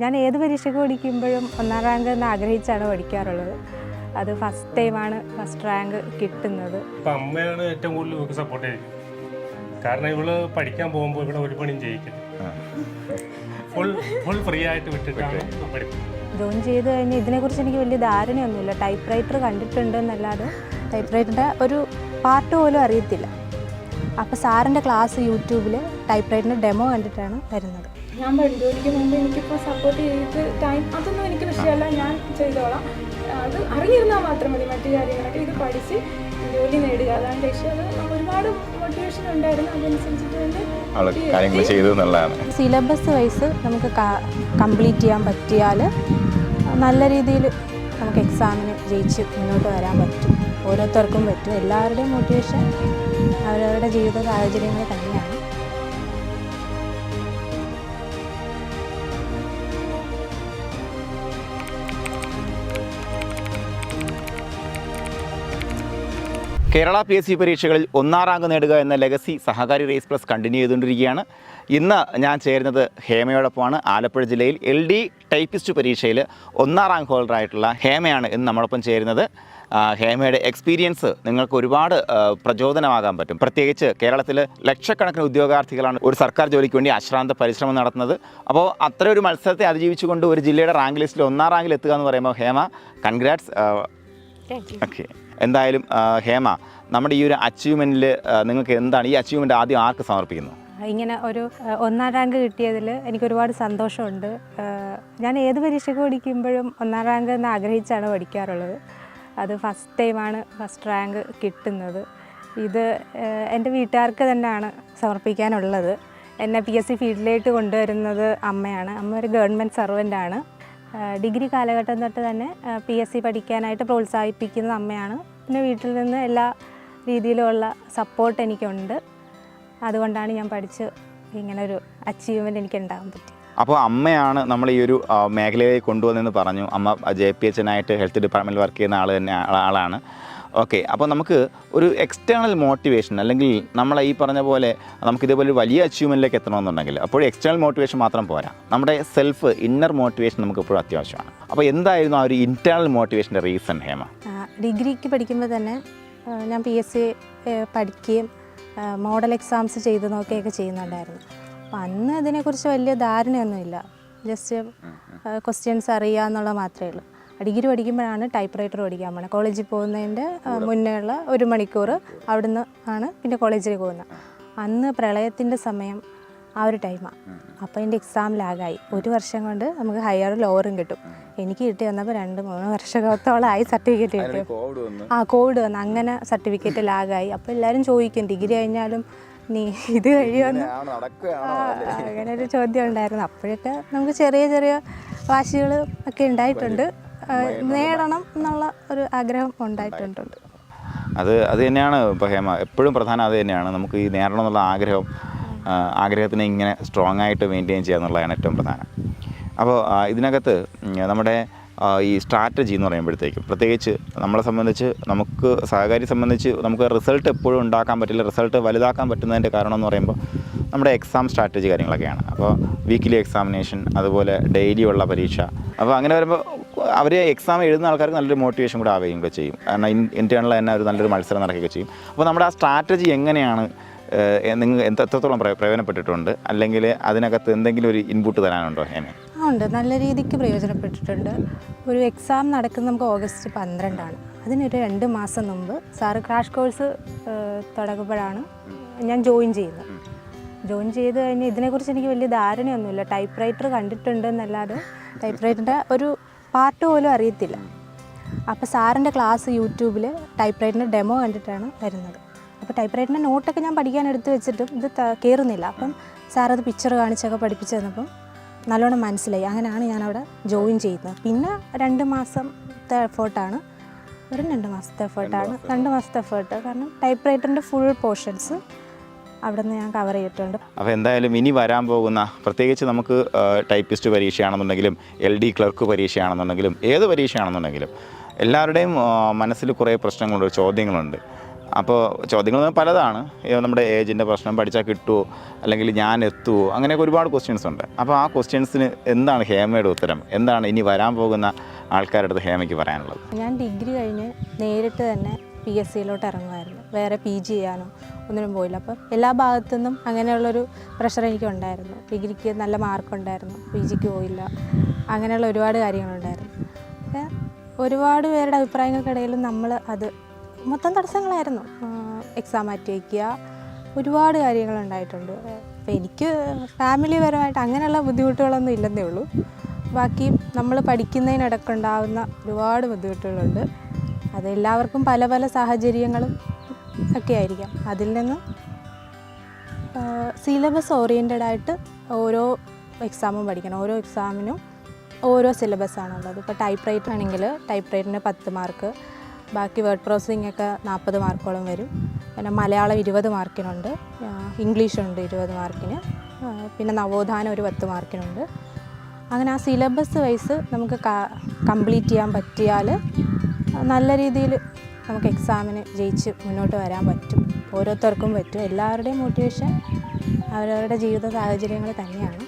ഞാൻ ഏത് പരീക്ഷയ്ക്ക് പഠിക്കുമ്പോഴും ഒന്നാം റാങ്ക് എന്ന് ആഗ്രഹിച്ചാണ് പഠിക്കാറുള്ളത്. അത് ഫസ്റ്റ് ടൈമാണ് ഫസ്റ്റ് റാങ്ക് കിട്ടുന്നത്. ഇപ്പം അമ്മയാണ് ഏറ്റവും കൂടുതൽ സപ്പോർട്ട് ചെയ്യും. കാരണം ഇവള് പഠിക്കാൻ പോകുമ്പോൾ ഇവിടെ ഒരു പണിയും ചെയ്യിക്കില്ല, ഫുൾ ഫ്രീ ആയിട്ട് വിട്ടിട്ടാണ് പഠിക്കുന്നത്. ജോയിൻ ചെയ്ത് കഴിഞ്ഞാൽ ഇതിനെക്കുറിച്ച് എനിക്ക് വലിയ ധാരണയൊന്നുമില്ല. ടൈപ്പ് റൈറ്റർ കണ്ടിട്ടുണ്ടെന്നല്ലാതെ ടൈപ്പ് റൈറ്ററിൻ്റെ ഒരു പാർട്ട് പോലും അറിയത്തില്ല. അപ്പോൾ സാറിൻ്റെ ക്ലാസ് യൂട്യൂബിൽ ടൈപ്പ് റൈറ്ററിൻ്റെ ഡെമോ കണ്ടിട്ടാണ് വരുന്നത്. ഞാൻ ജോലിക്ക് മുമ്പ് എനിക്കിപ്പോൾ സപ്പോർട്ട് ചെയ്ത് ടൈം അതൊന്നും എനിക്ക് വിഷയമല്ല, ഞാൻ ചെയ്തോളാം. അത് അറിഞ്ഞിരുന്നാൽ മാത്രം മതി. മറ്റു കാര്യങ്ങളൊക്കെ ഇത് പഠിച്ച് ജോലി നേടുക, അതാണ് ലക്ഷ്യം. അത് ഒരുപാട് മോട്ടിവേഷൻ ഉണ്ടായിരുന്നു, അതനുസരിച്ചിട്ട് തന്നെ സിലബസ് വൈസ് നമുക്ക് കംപ്ലീറ്റ് ചെയ്യാൻ പറ്റിയാൽ നല്ല രീതിയിൽ നമുക്ക് എക്സാമിന് ജയിച്ച് മുന്നോട്ട് വരാൻ പറ്റും. ഓരോരുത്തർക്കും പറ്റും. എല്ലാവരുടെയും മോട്ടിവേഷൻ അവരവരുടെ ജീവിത സാഹചര്യങ്ങൾ തന്നെയാണ്. കേരള PSC പരീക്ഷകളിൽ ഒന്നാം റാങ്ക് നേടുക എന്ന ലെഗസി സഹകാരി റേസ് പ്ലസ് കണ്ടിന്യൂ ചെയ്തുകൊണ്ടിരിക്കുകയാണ്. ഇന്ന് ഞാൻ ചേരുന്നത് ഹേമയോടൊപ്പമാണ്. ആലപ്പുഴ ജില്ലയിൽ LD ടൈപ്പിസ്റ്റ് പരീക്ഷയിൽ ഒന്നാം റാങ്ക് ഹോൾഡറായിട്ടുള്ള ഹേമയാണ് ഇന്ന് നമ്മളൊപ്പം ചേരുന്നത്. ഹേമയുടെ എക്സ്പീരിയൻസ് നിങ്ങൾക്ക് ഒരുപാട് പ്രചോദനമാകാൻ പറ്റും. പ്രത്യേകിച്ച് കേരളത്തിൽ ലക്ഷക്കണക്കിന് ഉദ്യോഗാർത്ഥികളാണ് ഒരു സർക്കാർ ജോലിക്ക് വേണ്ടി അശ്രാന്ത പരിശ്രമം നടത്തുന്നത്. അപ്പോൾ അത്ര ഒരു മത്സരത്തെ അതിജീവിച്ചുകൊണ്ട് ഒരു ജില്ലയുടെ റാങ്ക് ലിസ്റ്റിൽ ഒന്നാം റാങ്കിൽ എത്തുക എന്ന് പറയുമ്പോൾ ഹേമ, കൺഗ്രാറ്റ്സ്. ഓക്കെ, എന്തായാലും ഹേമ, നമ്മുടെ ഈ ഒരു അച്ചീവ്മെൻറ്റിൽ നിങ്ങൾക്ക് എന്താണ് ഈ അച്ചീവ്മെൻറ്റ് ആദ്യം ആർക്ക് സമർപ്പിക്കുന്നു? ഇങ്ങനെ ഒരു ഒന്നാം റാങ്ക് കിട്ടിയതിൽ എനിക്ക് ഒരുപാട് സന്തോഷമുണ്ട്. ഞാൻ ഏത് പരീക്ഷയ്ക്ക് പഠിക്കുമ്പോഴും ഒന്നാം റാങ്ക് എന്ന് ആഗ്രഹിച്ചാണ് പഠിക്കാറുള്ളത്. അത് ഫസ്റ്റ് ടൈമാണ് ഫസ്റ്റ് റാങ്ക് കിട്ടുന്നത്. ഇത് എൻ്റെ വീട്ടുകാർക്ക് തന്നെയാണ് സമർപ്പിക്കാനുള്ളത്. എന്നെ PSC ഫീൽഡിലേക്ക് കൊണ്ടുവരുന്നത് അമ്മയാണ്. അമ്മ ഒരു ഗവൺമെൻറ് സർവൻ്റാണ്. ഡിഗ്രി കാലഘട്ടം തൊട്ട് തന്നെ PSC പഠിക്കാനായിട്ട് പ്രോത്സാഹിപ്പിക്കുന്നത് അമ്മയാണ്. പിന്നെ വീട്ടിൽ നിന്ന് എല്ലാ രീതിയിലുമുള്ള സപ്പോർട്ട് എനിക്കുണ്ട്. അതുകൊണ്ടാണ് ഞാൻ പഠിച്ച് ഇങ്ങനെ ഒരു അച്ചീവ്മെൻറ്റ് എനിക്ക് ഉണ്ടാകാൻ പറ്റി. അപ്പോൾ അമ്മയാണ് നമ്മൾ ഈ ഒരു മേഖലയിൽ കൊണ്ടുവന്നെന്ന് പറഞ്ഞു. അമ്മ JPHനായിട്ട് ഹെൽത്ത് ഡിപ്പാർട്ട്മെൻറ്റിൽ വർക്ക് ചെയ്യുന്ന ആളാണ്. ഓക്കെ, അപ്പോൾ നമുക്ക് ഒരു എക്സ്റ്റേണൽ മോട്ടിവേഷൻ, അല്ലെങ്കിൽ നമ്മളെ ഈ പറഞ്ഞ പോലെ നമുക്ക് ഇതേപോലെ വലിയ അച്ചീവ്മെൻറ്റിലേക്ക് എത്തണമെന്നുണ്ടെങ്കിൽ അപ്പോൾ എക്സ്റ്റേണൽ മോട്ടിവേഷൻ മാത്രം പോരാ, നമ്മുടെ സെൽഫ് ഇന്നർ മോട്ടിവേഷൻ നമുക്ക് എപ്പോഴും അത്യാവശ്യമാണ്. അപ്പോൾ എന്തായിരുന്നു ആ ഒരു ഇൻറ്റേർണൽ മോട്ടിവേഷൻ്റെ റീസൺ ഹേമ? ഡിഗ്രിക്ക് പഠിക്കുമ്പോൾ തന്നെ ഞാൻ PSC പഠിക്കുകയും മോഡൽ എക്സാംസ് ചെയ്ത് നോക്കുകയൊക്കെ ചെയ്യുന്നുണ്ടായിരുന്നു. അപ്പോൾ അന്ന് ഇതിനെക്കുറിച്ച് വലിയ ധാരണയൊന്നുമില്ല. ജസ്റ്റ് ക്വസ്റ്റ്യൻസ് അറിയുക എന്നുള്ളത് മാത്രമേ ഉള്ളൂ. ഡിഗ്രി പഠിക്കുമ്പോഴാണ് ടൈപ്പ് റൈറ്റർ പഠിക്കാൻ പോകുന്നത്. കോളേജിൽ പോകുന്നതിൻ്റെ മുന്നേ ഉള്ള 1 മണിക്കൂർ അവിടുന്ന് ആണ് പിന്നെ കോളേജിൽ പോകുന്നത്. അന്ന് പ്രളയത്തിൻ്റെ സമയം, ആ ഒരു ടൈമാണ്. അപ്പോൾ എൻ്റെ എക്സാം ലാഗായി. 1 വർഷം കൊണ്ട് നമുക്ക് ഹയറും ലോവറും കിട്ടും. എനിക്ക് കിട്ടി വന്നപ്പോൾ 2-3 വർഷത്തോളമായി സർട്ടിഫിക്കറ്റ് കിട്ടി. കോവിഡ് വന്നു, അങ്ങനെ സർട്ടിഫിക്കറ്റ് ലാഗായി. അപ്പോൾ എല്ലാവരും ചോദിക്കും, ഡിഗ്രി കഴിഞ്ഞാലും നീ ഇത് കഴിയുമെന്ന്, അങ്ങനെ ഒരു ചോദ്യം ഉണ്ടായിരുന്നു. അപ്പോഴൊക്കെ നമുക്ക് ചെറിയ ചെറിയ വാശികൾ ഒക്കെ ഉണ്ടായിട്ടുണ്ട്. നേടണം എന്നുള്ള ഒരു ആഗ്രഹം ഉണ്ടായിട്ടുണ്ട്. അത് തന്നെയാണ് ഇപ്പോൾ ഹേമ എപ്പോഴും പ്രധാനം. അത് തന്നെയാണ് നമുക്ക് ഈ നേടണം എന്നുള്ള ആഗ്രഹത്തിനെ ഇങ്ങനെ സ്ട്രോങ് ആയിട്ട് മെയിൻറ്റെയിൻ ചെയ്യുക എന്നുള്ളതാണ് ഏറ്റവും പ്രധാനം. അപ്പോൾ ഇതിനകത്ത് നമ്മുടെ ഈ സ്ട്രാറ്റജി എന്ന് പറയുമ്പോഴത്തേക്കും, പ്രത്യേകിച്ച് നമ്മളെ സംബന്ധിച്ച്, നമുക്ക് സഹകാരി സംബന്ധിച്ച് നമുക്ക് റിസൾട്ട് എപ്പോഴും ഉണ്ടാക്കാൻ പറ്റില്ല. റിസൾട്ട് വലുതാക്കാൻ പറ്റുന്നതിൻ്റെ കാരണം എന്ന് പറയുമ്പോൾ നമ്മുടെ എക്സാം സ്ട്രാറ്റജി കാര്യങ്ങളൊക്കെയാണ്. അപ്പോൾ വീക്കിലി എക്സാമിനേഷൻ, അതുപോലെ ഡെയിലി ഉള്ള പരീക്ഷ. അപ്പോൾ അങ്ങനെ വരുമ്പോൾ അവർ എക്സാം എഴുതുന്ന ആൾക്കാർക്ക് നല്ലൊരു മോട്ടിവേഷൻ കൂടെ ആവുകയും ചെയ്യും. കാരണം ഇൻറ്റേർണൽ തന്നെ ഒരു നല്ലൊരു മത്സരം നടക്കുകയൊക്കെ ചെയ്യും. അപ്പോൾ നമ്മുടെ ആ സ്ട്രാറ്റജി എങ്ങനെയാണ് നിങ്ങൾ എത്രത്തോളം പ്രയോജനപ്പെട്ടിട്ടുണ്ട്, അല്ലെങ്കിൽ അതിനകത്ത് എന്തെങ്കിലും ഒരു ഇൻപുട്ട് തരാനുണ്ടോ? ഉണ്ട്, നല്ല രീതിക്ക് പ്രയോജനപ്പെട്ടിട്ടുണ്ട്. ഒരു എക്സാം നടക്കുന്നത് നമുക്ക് ഓഗസ്റ്റ് 12 അതിനൊരു 2 മാസം മുമ്പ് സാറ് ക്രാഷ് കോഴ്സ് തുടങ്ങുമ്പോഴാണ് ഞാൻ ജോയിൻ ചെയ്യുന്നത്. ജോയിൻ ചെയ്ത് കഴിഞ്ഞാൽ ഇതിനെക്കുറിച്ച് എനിക്ക് വലിയ ധാരണയൊന്നുമില്ല. ടൈപ്പ് റൈറ്റർ കണ്ടിട്ടുണ്ടെന്നല്ലാതെ ടൈപ്പ് റൈറ്ററിൻ്റെ ഒരു പാർട്ട് പോലും അറിയത്തില്ല. അപ്പോൾ സാറിൻ്റെ ക്ലാസ് യൂട്യൂബിൽ ടൈപ്പ് റൈറ്ററിൻ്റെ ഡെമോ കണ്ടിട്ടാണ് വരുന്നത്. അപ്പോൾ ടൈപ്പ് റൈറ്ററിൻ്റെ നോട്ടൊക്കെ ഞാൻ പഠിക്കാൻ എടുത്ത് വെച്ചിട്ടും ഇത് കയറുന്നില്ല. അപ്പം സാറത് പിക്ചർ കാണിച്ചൊക്കെ പഠിപ്പിച്ച് തന്നപ്പം നല്ലോണം മനസ്സിലായി. അങ്ങനെയാണ് ഞാനവിടെ ജോയിൻ ചെയ്യുന്നത്. പിന്നെ 2 മാസത്തെ എഫേർട്ടാണ്, വെറും 2 മാസത്തെ എഫേർട്ടാണ്. 2 മാസത്തെ എഫേർട്ട്, കാരണം ടൈപ്പ് റൈറ്ററിൻ്റെ ഫുൾ പോർഷൻസ് അവിടെ നിന്ന് ഞാൻ കവർ ചെയ്തിട്ടുണ്ട്. അപ്പോൾ എന്തായാലും ഇനി വരാൻ പോകുന്ന, പ്രത്യേകിച്ച് നമുക്ക് ടൈപ്പിസ്റ്റ് പരീക്ഷയാണെന്നുണ്ടെങ്കിലും LD ക്ലർക്ക് പരീക്ഷയാണെന്നുണ്ടെങ്കിലും ഏത് പരീക്ഷയാണെന്നുണ്ടെങ്കിലും എല്ലാവരുടെയും മനസ്സിൽ കുറേ പ്രശ്നങ്ങളുണ്ട്, ചോദ്യങ്ങളുണ്ട്. അപ്പോൾ ചോദ്യങ്ങൾ പലതാണ്. നമ്മുടെ ഏജിൻ്റെ പ്രശ്നം, പഠിച്ചാൽ കിട്ടുമോ, അല്ലെങ്കിൽ ഞാൻ എത്തുമോ, അങ്ങനെയൊക്കെ ഒരുപാട് ക്വസ്റ്റ്യൻസ് ഉണ്ട്. അപ്പോൾ ആ ക്വസ്റ്റ്യൻസിന് എന്താണ് ഹേമയുടെ ഉത്തരം? എന്താണ് ഇനി വരാൻ പോകുന്ന ആൾക്കാരുടെ അടുത്ത് ഹേമയ്ക്ക് പറയാനുള്ളത്? ഞാൻ ഡിഗ്രി കഴിഞ്ഞ് നേരിട്ട് തന്നെ PSCയിലോട്ട് ഇറങ്ങുമായിരുന്നു. വേറെ PG ചെയ്യാനോ ഒന്നിനും പോയില്ല. അപ്പം എല്ലാ ഭാഗത്തു നിന്നും അങ്ങനെയുള്ളൊരു പ്രഷർ എനിക്കുണ്ടായിരുന്നു. ഡിഗ്രിക്ക് നല്ല മാർക്കുണ്ടായിരുന്നു, PGക്ക് പോയില്ല, അങ്ങനെയുള്ള ഒരുപാട് കാര്യങ്ങളുണ്ടായിരുന്നു. ഒരുപാട് പേരുടെ അഭിപ്രായങ്ങൾക്കിടയിലും നമ്മൾ അത് മൊത്തം തടസ്സങ്ങളായിരുന്നു. എക്സാം മാറ്റി വയ്ക്കുക, ഒരുപാട് കാര്യങ്ങളുണ്ടായിട്ടുണ്ട്. അപ്പോൾ എനിക്ക് ഫാമിലിപരമായിട്ട് അങ്ങനെയുള്ള ബുദ്ധിമുട്ടുകളൊന്നും ഇല്ലെന്നേ ഉള്ളൂ. ബാക്കി നമ്മൾ പഠിക്കുന്നതിനിടയ്ക്കുണ്ടാകുന്ന ഒരുപാട് ബുദ്ധിമുട്ടുകളുണ്ട്. അതെല്ലാവർക്കും പല പല സാഹചര്യങ്ങളും ഒക്കെ ആയിരിക്കാം. അതിൽ നിന്ന് സിലബസ് ഓറിയൻറ്റഡായിട്ട് ഓരോ എക്സാമും പഠിക്കണം. ഓരോ എക്സാമിനും ഓരോ സിലബസാണുള്ളത്. ഇപ്പോൾ ടൈപ്പ് റൈറ്റർ ആണെങ്കിൽ ടൈപ്പ് റൈറ്ററിന് 10 മാർക്ക്, ബാക്കി വേർഡ് പ്രോസസ്സിംഗ് ഒക്കെ 40 മാർക്കോളം വരും. പിന്നെ മലയാളം 20 മാർക്കിനുണ്ട്, ഇംഗ്ലീഷുണ്ട് 20 മാർക്കിന്, പിന്നെ നവോത്ഥാനം ഒരു 10 മാർക്കിനുണ്ട്. അങ്ങനെ ആ സിലബസ് വൈസ് നമുക്ക് കംപ്ലീറ്റ് ചെയ്യാൻ പറ്റിയാൽ നല്ല രീതിയിൽ നമുക്ക് എക്സാമിന് ജയിച്ച് മുന്നോട്ട് വരാൻ പറ്റും. ഓരോരുത്തർക്കും പറ്റും. എല്ലാവരുടെയും മോട്ടിവേഷൻ അവരവരുടെ ജീവിത സാഹചര്യങ്ങൾ തന്നെയാണ്.